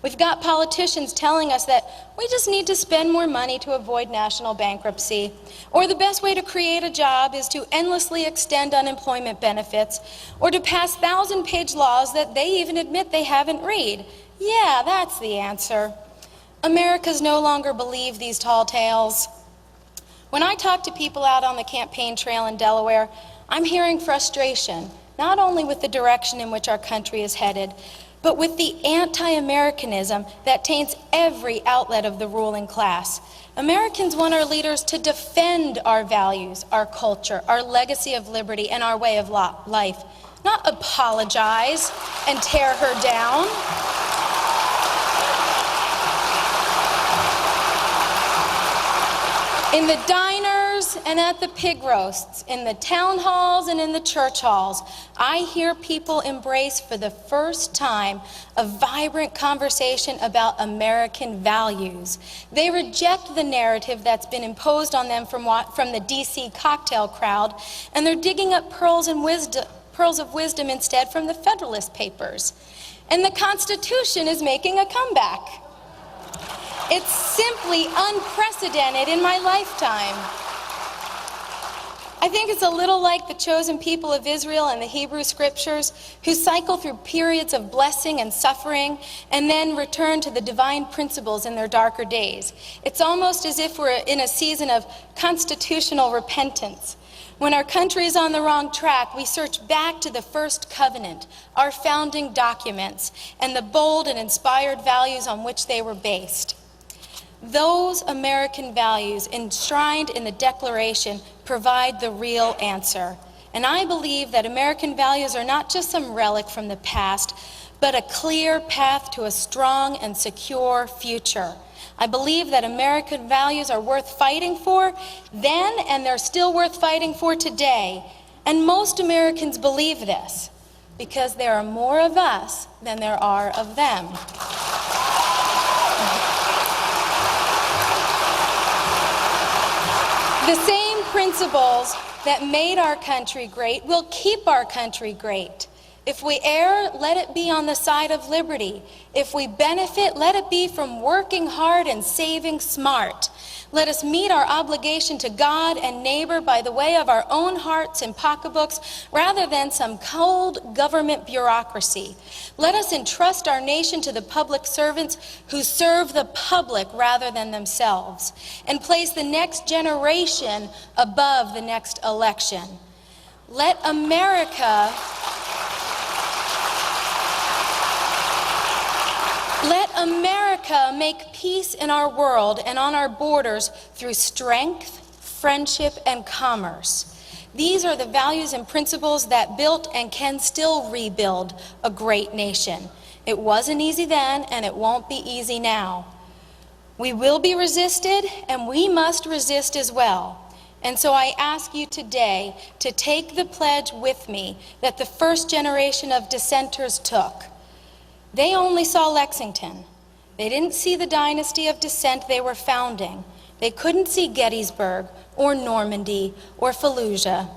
We've got politicians telling us that we just need to spend more money to avoid national bankruptcy, or the best way to create a job is to endlessly extend unemployment benefits, or to pass 1,000-page laws that they even admit they haven't read. Yeah, that's the answer. Americans no longer believe these tall tales. When I talk to people out on the campaign trail in Delaware, I'm hearing frustration, not only with the direction in which our country is headed, but with the anti-Americanism that taints every outlet of the ruling class. Americans want our leaders to defend our values, our culture, our legacy of liberty, and our way of life, not apologize and tear her down. In the diners and at the pig roasts, in the town halls and in the church halls, I hear people embrace for the first time a vibrant conversation about American values. They reject the narrative that's been imposed on them from the DC cocktail crowd, and they're digging up pearls of wisdom instead from the Federalist Papers. And the Constitution is making a comeback. It's simply unprecedented in my lifetime. I think it's a little like the chosen people of Israel in the Hebrew Scriptures, who cycle through periods of blessing and suffering and then return to the divine principles in their darker days. It's almost as if we're in a season of constitutional repentance. When our country is on the wrong track, we search back to the first covenant, our founding documents, and the bold and inspired values on which they were based. Those American values enshrined in the Declaration provide the real answer. And I believe that American values are not just some relic from the past, but a clear path to a strong and secure future. I believe that American values are worth fighting for then, and they're still worth fighting for today. And most Americans believe this because there are more of us than there are of them. The same principles that made our country great will keep our country great. If we err, let it be on the side of liberty. If we benefit, let it be from working hard and saving smart. Let us meet our obligation to God and neighbor by the way of our own hearts and pocketbooks rather than some cold government bureaucracy. Let us entrust our nation to the public servants who serve the public rather than themselves, and place the next generation above the next election. Let America make peace in our world and on our borders through strength, friendship, and commerce. These are the values and principles that built and can still rebuild a great nation. It wasn't easy then, and it won't be easy now. We will be resisted, and we must resist as well. And so I ask you today to take the pledge with me that the first generation of dissenters took. They only saw Lexington. They didn't see the dynasty of dissent they were founding. They couldn't see Gettysburg or Normandy or Fallujah.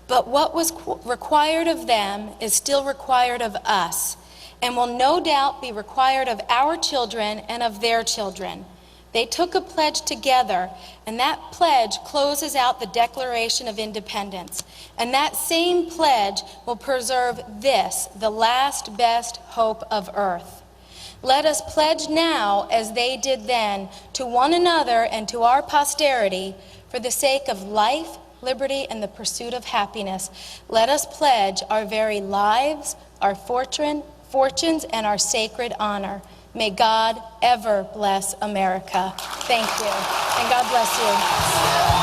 But what was required of them is still required of us, and will no doubt be required of our children and of their children. They took a pledge together, and that pledge closes out the Declaration of Independence. And that same pledge will preserve this, the last best hope of earth. Let us pledge now, as they did then, to one another and to our posterity, for the sake of life, liberty, and the pursuit of happiness. Let us pledge our very lives, our fortunes, and our sacred honor. May God ever bless America. Thank you, and God bless you.